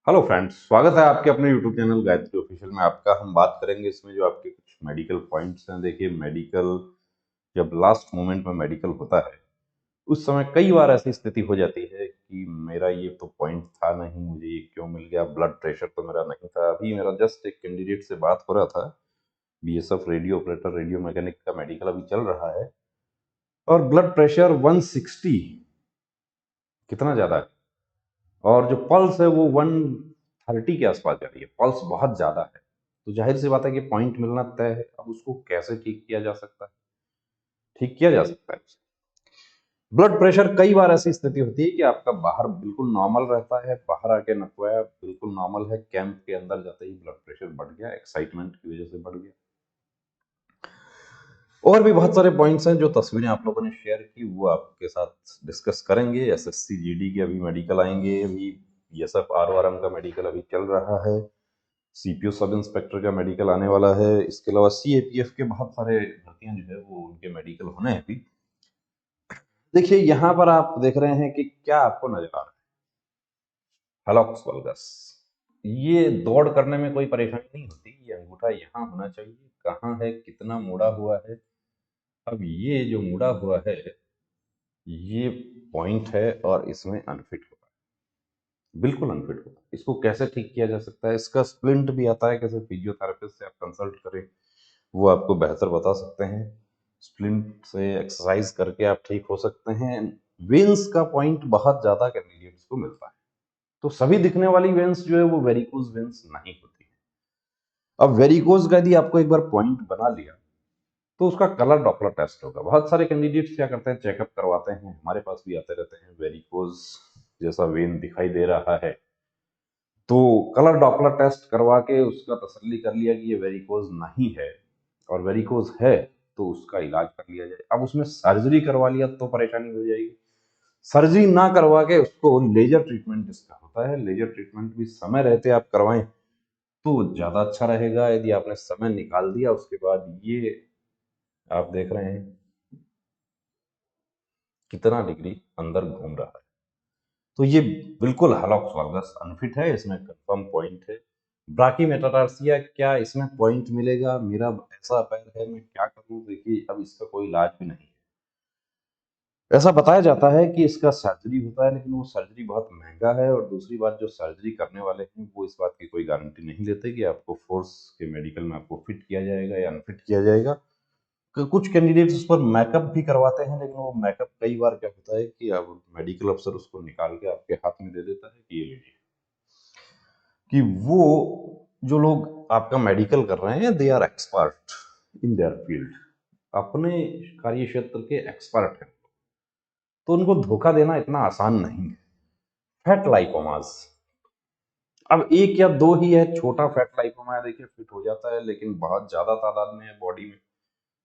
Hello friends, स्वागत है आपके अपने यूट्यूब चैनल गायत्री ऑफिशियल में। आपका हम बात करेंगे इसमें जो आपके कुछ मेडिकल पॉइंट्स हैं। देखिए, मेडिकल जब लास्ट मोमेंट में मेडिकल होता है उस समय कई बार ऐसी स्थिति हो जाती है कि मेरा ये तो पॉइंट था नहीं, मुझे ये क्यों मिल गया। ब्लड प्रेशर तो मेरा नहीं था। अभी मेरा जस्ट एक कैंडिडेट से बात हो रहा था, BSF radio operator radio mechanic का मेडिकल अभी चल रहा है और ब्लड प्रेशर 160 कितना ज्यादा है, और जो पल्स है वो 130 के आसपास जा रही है। पल्स बहुत ज्यादा है, तो जाहिर सी बात है कि पॉइंट मिलना तय है। अब उसको कैसे ठीक किया जा सकता है? ठीक किया जा सकता है। ब्लड प्रेशर, कई बार ऐसी स्थिति होती है कि आपका बाहर बिल्कुल नॉर्मल रहता है, बाहर आके नपवाया बिल्कुल नॉर्मल है, कैंप के अंदर जाते ही ब्लड प्रेशर बढ़ गया, एक्साइटमेंट की वजह से बढ़ गया। और भी बहुत सारे पॉइंट्स हैं जो तस्वीरें आप लोगों ने शेयर की, वो आपके साथ डिस्कस करेंगे। एसएससी जीडी के अभी मेडिकल आएंगे, अभी बीएसएफ आरओआरएम का मेडिकल अभी चल रहा है, सीपीओ सब इंस्पेक्टर का मेडिकल आने वाला है। इसके अलावा सीएपीएफ के बहुत सारे भर्तियां जो है वो उनके मेडिकल होने हैं अभी। देखिए, यहाँ पर आप देख रहे हैं कि क्या आपको नजर आ रहा है? हेलॉक्स वल्गस। ये दौड़ करने में कोई परेशानी नहीं होती, ये अंगूठा यहाँ होना चाहिए। कहाँ है, कितना मुड़ा हुआ है? अब ये जो मुड़ा हुआ है ये पॉइंट है और इसमें अनफिट होगा, बिल्कुल अनफिट होगा। इसको कैसे ठीक किया जा सकता है? इसका स्प्लिंट भी आता है, कैसे फिजियोथेरेपिस्ट से आप कंसल्ट करें, वो आपको बेहतर बता सकते हैं। स्प्लिंट से एक्सरसाइज करके आप ठीक हो सकते हैं। वेन्स का पॉइंट बहुत ज्यादा कैंडिडेट्स को मिलता है, तो सभी दिखने वाली वेन्स जो है वो वेरिकोज वेन्स नहीं होती है। अब वेरिकोज का यदि आपको एक बार पॉइंट बना लिया तो उसका कलर डॉपलर टेस्ट होगा। बहुत सारे कैंडिडेट्स क्या करते हैं, चेकअप करवाते हैं, हमारे पास भी आते रहते हैं, वेरिकोज जैसा वेन दिखाई दे रहा है तो कलर डॉपलर टेस्ट करवा के उसका तसल्ली कर लिया कि ये वेरिकोज नहीं है, और वेरिकोज है तो उसका इलाज कर लिया जाए। अब उसमें सर्जरी करवा लिया तो परेशानी हो जाएगी। सर्जरी ना करवा के उसको लेजर ट्रीटमेंट जिसका होता है, लेजर ट्रीटमेंट भी समय रहते आप करवाएं तो ज्यादा अच्छा रहेगा। यदि आपने समय निकाल दिया उसके बाद, ये आप देख रहे हैं कितना डिग्री अंदर घूम रहा है, तो ये बिल्कुल हलॉक्स वाल्गस अनफिट है, इसमें कंफर्म पॉइंट है। ब्राकी मेटाटार्सिया, क्या इसमें पॉइंट मिलेगा? मेरा ऐसा पैर है, मैं क्या करूं? देखिए, अब इसका कोई इलाज भी नहीं है। ऐसा बताया जाता है कि इसका सर्जरी होता है, लेकिन वो सर्जरी बहुत महंगा है, और दूसरी बात, जो सर्जरी करने वाले हैं वो इस बात की कोई गारंटी नहीं लेते कि आपको फोर्स के मेडिकल में आपको फिट किया जाएगा या अनफिट किया जाएगा। कुछ कैंडिडेट्स उस पर मेकअप भी करवाते हैं, लेकिन वो मेकअप कई बार क्या होता है कि अब मेडिकल अफसर उसको निकाल के आपके हाथ में दे देता है कि ये लीजिए। कि वो जो लोग आपका मेडिकल कर रहे हैं, they are expert in their field, अपने कार्य क्षेत्र के एक्सपर्ट हैं, तो उनको धोखा देना इतना आसान नहीं है। फैट लाइपोमास, अब एक या दो ही है, छोटा फैट लाइपोमा है, देखिए फिट हो जाता है, लेकिन बहुत ज्यादा तादाद में है बॉडी में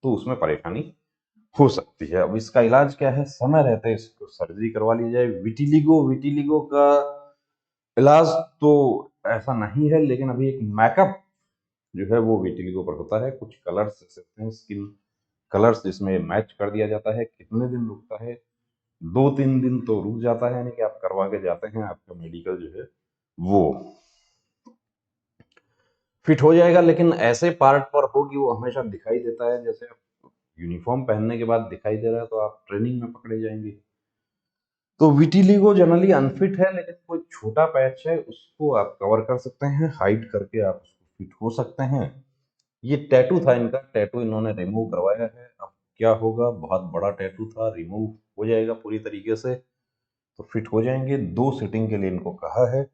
तो उसमें परेशानी हो सकती है। अब इसका इलाज क्या है? समय रहते इसको सर्जरी करवा ली जाए। विटिलिगो, विटिलिगो का इलाज तो ऐसा नहीं है, लेकिन अभी एक मैकअप जो है वो विटिलिगो पर होता है। कुछ कलर्स जैसे हैं, स्किन कलर्स, जिसमें मैच कर दिया जाता है। कितने दिन रुकता है? 2-3 दिन तो रुक जाता है, यानी कि आप करवा के जाते हैं, आपका मेडिकल जो है वो फिट हो जाएगा। लेकिन ऐसे पार्ट पर हो कि वो हमेशा दिखाई देता है, जैसे आप यूनिफॉर्म पहनने के बाद दिखाई दे रहा है तो आप ट्रेनिंग में पकड़े जाएंगे। तो विटिलिगो जनरली अनफिट है, लेकिन कोई छोटा पैच है उसको आप कवर कर सकते हैं, हाइड करके आप उसको फिट हो सकते हैं। ये टैटू था इनका, टैटू इन्होंने रिमूव करवाया है। अब क्या होगा, बहुत बड़ा टैटू था, रिमूव हो जाएगा पूरी तरीके से तो फिट हो जाएंगे। 2 सिटिंग के लिए इनको कहा है।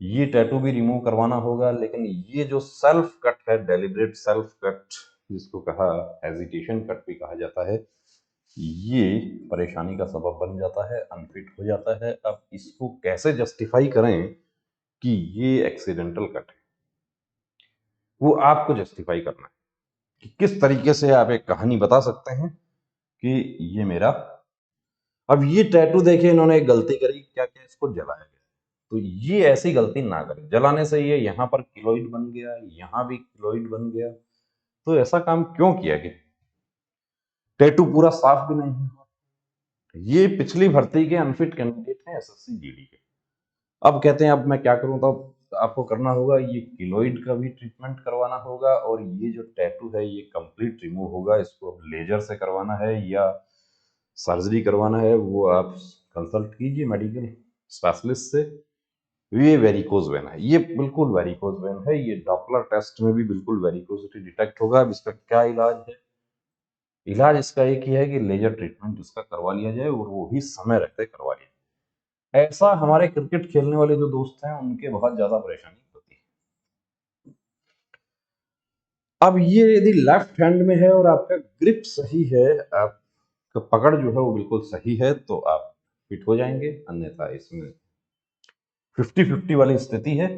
ये टैटू भी रिमूव करवाना होगा, लेकिन ये जो सेल्फ कट है, डेलिब्रेट सेल्फ कट, जिसको कहा हेजिटेशन कट भी कहा जाता है, ये परेशानी का सबब बन जाता है, अनफिट हो जाता है। अब इसको कैसे जस्टिफाई करें कि ये एक्सीडेंटल कट है, वो आपको जस्टिफाई करना है कि किस तरीके से आप एक कहानी बता सकते हैं कि ये मेरा। अब ये टैटू देखिए, इन्होंने एक गलती करी, क्या क्या, इसको जलाया गया। तो ये ऐसी गलती ना करें, जलाने से ये यहाँ पर किलोइड बन गया, यहाँ भी किलोइड बन गया, तो ऐसा काम क्यों किया कि टैटू पूरा साफ भी नहीं हुआ। ये पिछली भर्ती के अनफिट कैंडिडेट हैं एसएससी जीडी के, अब कहते हैं अब मैं क्या करूं, तो आपको करना होगा ये किलोइड का भी ट्रीटमेंट करवाना होगा, और ये जो टैटू है ये कंप्लीट रिमूव होगा। इसको अब लेजर से करवाना है या सर्जरी करवाना है, वो आप कंसल्ट कीजिए मेडिकल स्पेशलिस्ट से। ये वेरिकोज वेन है, ये बिल्कुल वेरिकोज वेन है। ये डॉपलर टेस्ट में भी बिल्कुल वेरिकोसिटी डिटेक्ट होगा। अब इसका क्या इलाज है? इलाज इसका एक ही है कि लेजर ट्रीटमेंट इसका करवा लिया जाए, और वो भी समय रहते करवा लिया जाए। ऐसा हमारे क्रिकेट खेलने वाले जो दोस्त हैं उनके बहुत ज्यादा परेशानी होती है। अब ये यदि लेफ्ट हैंड में है और आपका ग्रिप सही है, आपका पकड़ जो है वो बिल्कुल सही है, तो आप फिट हो जाएंगे। अन्यथा इसमें 50-50 वाली स्थिति है।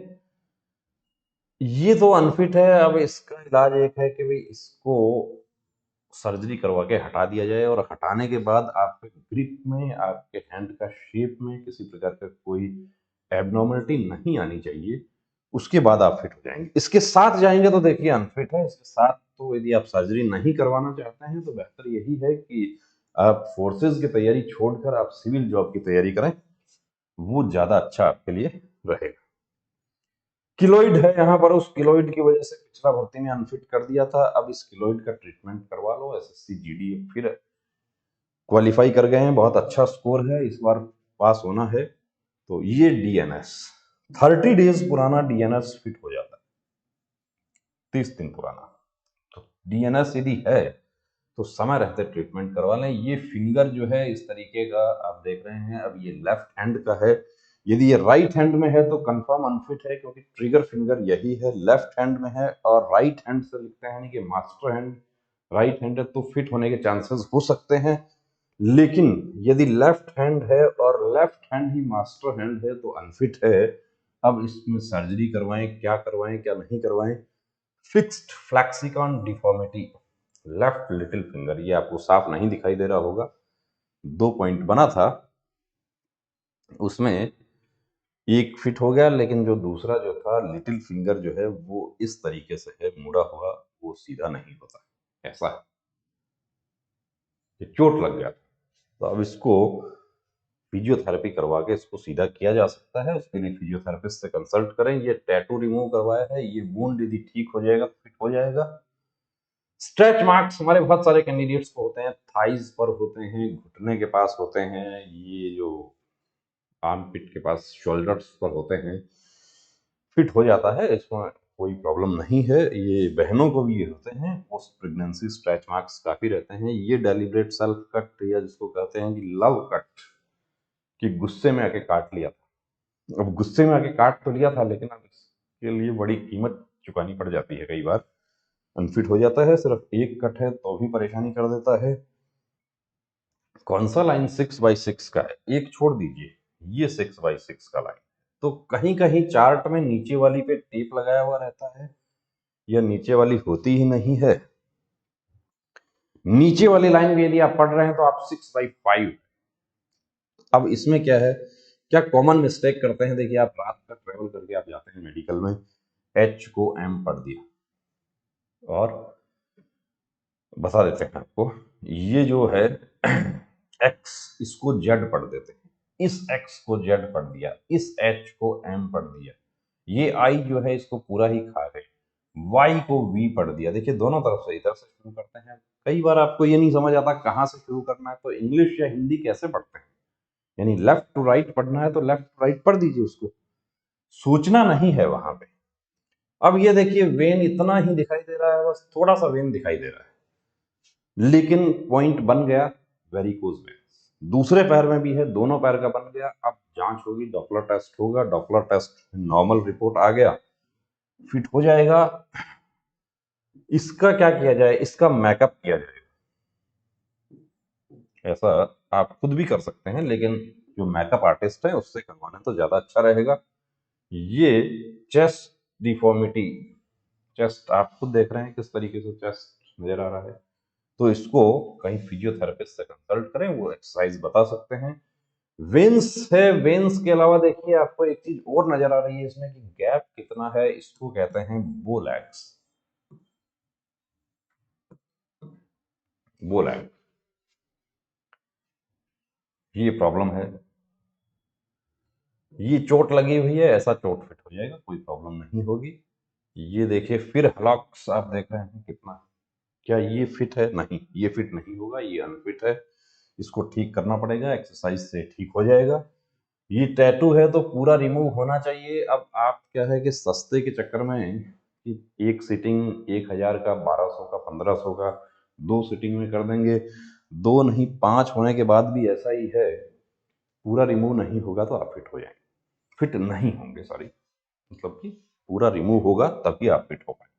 ये तो अनफिट है। अब इसका इलाज एक है कि भाई इसको सर्जरी करवा के हटा दिया जाए, और हटाने के बाद आपके ग्रिप में, आपके हैंड का शेप में किसी प्रकार का कोई एबनॉर्मलिटी नहीं आनी चाहिए। उसके बाद आप फिट हो जाएंगे। इसके साथ जाएंगे तो देखिए अनफिट है। इसके साथ तो यदि आप सर्जरी नहीं करवाना चाहते हैं तो बेहतर यही है कि आप फोर्सेज की तैयारी छोड़कर आप सिविल जॉब की तैयारी करें, वो ज्यादा अच्छा आपके लिए रहेगा। किलोइड है यहाँ पर, उस किलोइड की वजह से पिछला भर्ती में अनफिट कर दिया था। अब इस किलोइड का ट्रीटमेंट करवा लो। एसएससी जीडी फिर क्वालिफाई कर गए हैं, बहुत अच्छा स्कोर है, इस बार पास होना है। तो ये डीएनएस 30 डेज पुराना डीएनएस फिट हो जाता है, 30 दिन पुराना। तो डीएनएस यदि है तो समय रहते ट्रीटमेंट करवा लें। ये फिंगर जो है इस तरीके का आप देख रहे हैं, अब ये लेफ्ट हैंड का है। यदि ये राइट हैंड में है तो कंफर्म अनफिट है, क्योंकि ट्रिगर फिंगर यही है। लेफ्ट हैंड में है और राइट हैंड से लिखते हैं, यानी कि मास्टर हैंड राइट हैंड है, तो फिट होने के चांसेस हो सकते हैं। लेकिन यदि लेफ्ट हैंड है और लेफ्ट हैंड ही मास्टर हैंड है तो अनफिट है। अब इसमें सर्जरी करवाएं, क्या करवाएं क्या नहीं करवाएं? Fixed flexion deformity left little finger, ये आपको साफ नहीं दिखाई दे रहा होगा, 2 पॉइंट बना था, उसमें एक फिट हो गया, लेकिन जो दूसरा जो था लिटिल फिंगर जो है वो इस तरीके से है मुड़ा हुआ, वो सीधा नहीं होता। ऐसा है, ये चोट लग गया था। तो अब इसको फिजियोथेरेपी करवा के इसको सीधा किया जा सकता है। उसके लिए फिजियोथेरेपिस्ट से कंसल्ट करें। ये टैटू रिमूव करवाया है, ये वुंड यदि ठीक हो जाएगा तो फिट हो जाएगा। स्ट्रेच मार्क्स हमारे बहुत सारे कैंडिडेट्स को होते हैं, थाइज पर होते हैं, घुटने के पास होते हैं, ये जो आर्म पिट के पास शोल्डर्स पर होते हैं, फिट हो जाता है, इसमें कोई प्रॉब्लम नहीं है। ये बहनों को भी ये होते हैं, पोस्ट प्रेगनेंसी स्ट्रेच मार्क्स काफी रहते हैं। ये डेलिब्रेट सेल्फ कट या जिसको कहते हैं कि लव कट, कि गुस्से में आके काट लिया था। अब गुस्से में आके काट तो लिया था, लेकिन अब इसके लिए बड़ी कीमत चुकानी पड़ जाती है। कई बार अनफिट हो जाता है, सिर्फ एक कट है तो भी परेशानी कर देता है। कौन सा लाइन 6x6 का है, एक छोड़ दीजिए, ये 6x6 का लाइन। तो कहीं कहीं चार्ट में नीचे वाली पे टेप लगाया हुआ रहता है, या नीचे वाली होती ही नहीं है। नीचे वाली लाइन भी यदि आप पढ़ रहे हैं तो आप 6/5। अब इसमें क्या है, क्या कॉमन मिस्टेक करते हैं? देखिए, आप रात तक ट्रेवल करके आप जाते हैं मेडिकल में, एच को एम पढ़ दिया, और बता देते हैं आपको, ये जो है एक्स, इसको जेड पढ़ देते हैं, इस एक्स को जेड पढ़ दिया, इस एच को एम पढ़ दिया, ये आई जो है इसको पूरा ही खा गए, वाई को वी पढ़ दिया। देखिए, दोनों तरफ से, इधर से शुरू करते हैं। कई बार आपको ये नहीं समझ आता कहाँ से शुरू करना है, तो इंग्लिश या हिंदी कैसे पढ़ते हैं, यानी लेफ्ट टू राइट पढ़ना है तो लेफ्ट टू राइट पढ़ दीजिए, उसको सोचना नहीं है वहां पे। अब ये देखिए, वेन इतना ही दिखाई दे रहा है, बस थोड़ा सा वेन दिखाई दे रहा है, लेकिन पॉइंट बन गया वेरिकोज वेन। दूसरे पैर में भी है, दोनों पैर का बन गया। अब जांच होगी, डॉपलर टेस्ट होगा, डॉपलर टेस्ट नॉर्मल रिपोर्ट आ गया, फिट हो जाएगा। इसका क्या किया जाए, इसका मेकअप किया जाएगा। ऐसा आप खुद भी कर सकते हैं, लेकिन जो मेकअप आर्टिस्ट है उससे करवाना तो ज्यादा अच्छा रहेगा। ये चेस्ट डिफॉर्मिटी, चेस्ट आप खुद देख रहे हैं किस तरीके से चेस्ट नजर आ रहा है, तो इसको कहीं फिजियोथेरेपिस्ट से कंसल्ट करें, वो एक्सरसाइज बता सकते हैं। वेन्स है, वेन्स के अलावा देखिए आपको एक चीज और नजर आ रही है इसमें कि गैप कितना है, इसको कहते हैं बोलैक्स। बोलैक, ये प्रॉब्लम है। ये चोट लगी हुई है, ऐसा चोट फिट हो जाएगा, कोई प्रॉब्लम नहीं होगी। ये देखिए फिर हलॉक्स आप देख रहे हैं कितना, क्या ये फिट है? नहीं, ये फिट नहीं होगा, ये अनफिट है। इसको ठीक करना पड़ेगा, एक्सरसाइज से ठीक हो जाएगा। ये टैटू है तो पूरा रिमूव होना चाहिए। अब आप क्या है कि सस्ते के चक्कर में कि एक सिटिंग 1000 का, 1200 का, 1500 का 2 सिटिंग में कर देंगे। 2 नहीं 5 होने के बाद भी ऐसा ही है, पूरा रिमूव नहीं होगा तो आप फिट हो जाएंगे, फिट नहीं होंगे, सॉरी, मतलब कि पूरा रिमूव होगा तभी आप फिट हो पाएंगे।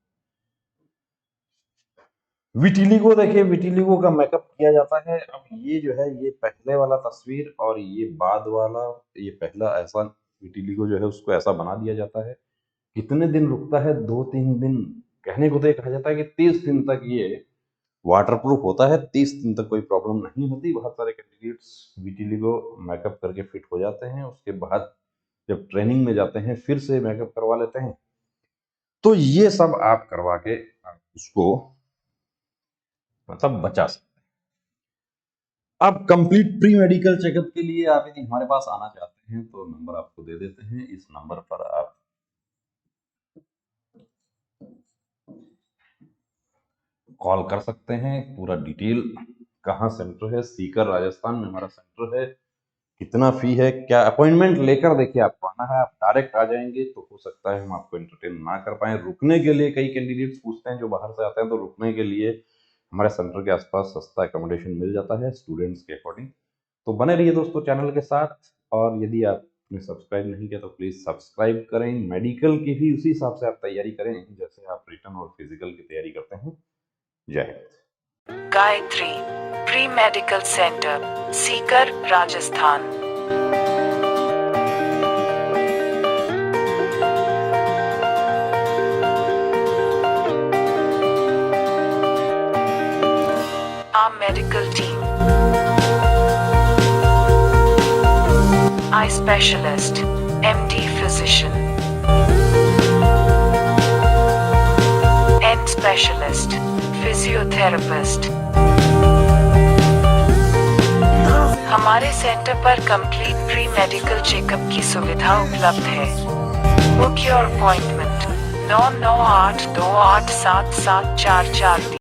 विटिलिगो देखिए, विटिलिगो का मेकअप किया जाता है। अब ये जो है, ये पहले वाला तस्वीर और ये बाद वाला, ये पहला ऐसा विटिलिगो जो है उसको ऐसा बना दिया जाता है। कितने दिन रुकता है? 2-3 दिन। कहने को तो ये कहा जाता है कि 30 दिन तक ये वाटरप्रूफ होता है, 30 दिन तक कोई प्रॉब्लम नहीं होती। बहुत सारे कैंडिडेट्स विटिलिगो मेकअप करके फिट हो जाते हैं, उसके बाद जब ट्रेनिंग में जाते हैं फिर से मेकअप करवा लेते हैं। तो ये सब आप करवा के आप उसको मतलब बचा सकते हैं। अब कंप्लीट प्री मेडिकल चेकअप के लिए आप यदि हमारे पास आना चाहते हैं तो नंबर आपको दे देते हैं। इस नंबर पर आप कॉल कर सकते हैं। पूरा डिटेल, कहाँ सेंटर है, सीकर राजस्थान में हमारा सेंटर है, कितना फी है, क्या अपॉइंटमेंट लेकर देखिए आपको आना है। आप डायरेक्ट आ जाएंगे तो हो सकता है हम आपको एंटरटेन ना कर पाए। रुकने के लिए कई कैंडिडेट्स पूछते हैं जो बाहर से आते हैं, तो रुकने के लिए हमारे सेंटर के आसपास सस्ता अकोमोडेशन मिल जाता है स्टूडेंट्स के अकॉर्डिंग। तो बने रहिए दोस्तों चैनल के साथ, और यदि आपने सब्सक्राइब नहीं किया तो प्लीज सब्सक्राइब करें। मेडिकल की भी उसी हिसाब से आप तैयारी करें जैसे आप रिटन और फिजिकल की तैयारी करते हैं। जय Hind. Gayatri pre medical centre, Sikar, Rajasthan. Our medical team: eye specialist, MD physician, end specialist, physiotherapist. हमारे सेंटर पर कंप्लीट प्री मेडिकल चेकअप की सुविधा उपलब्ध है। Book your appointment 9982877443।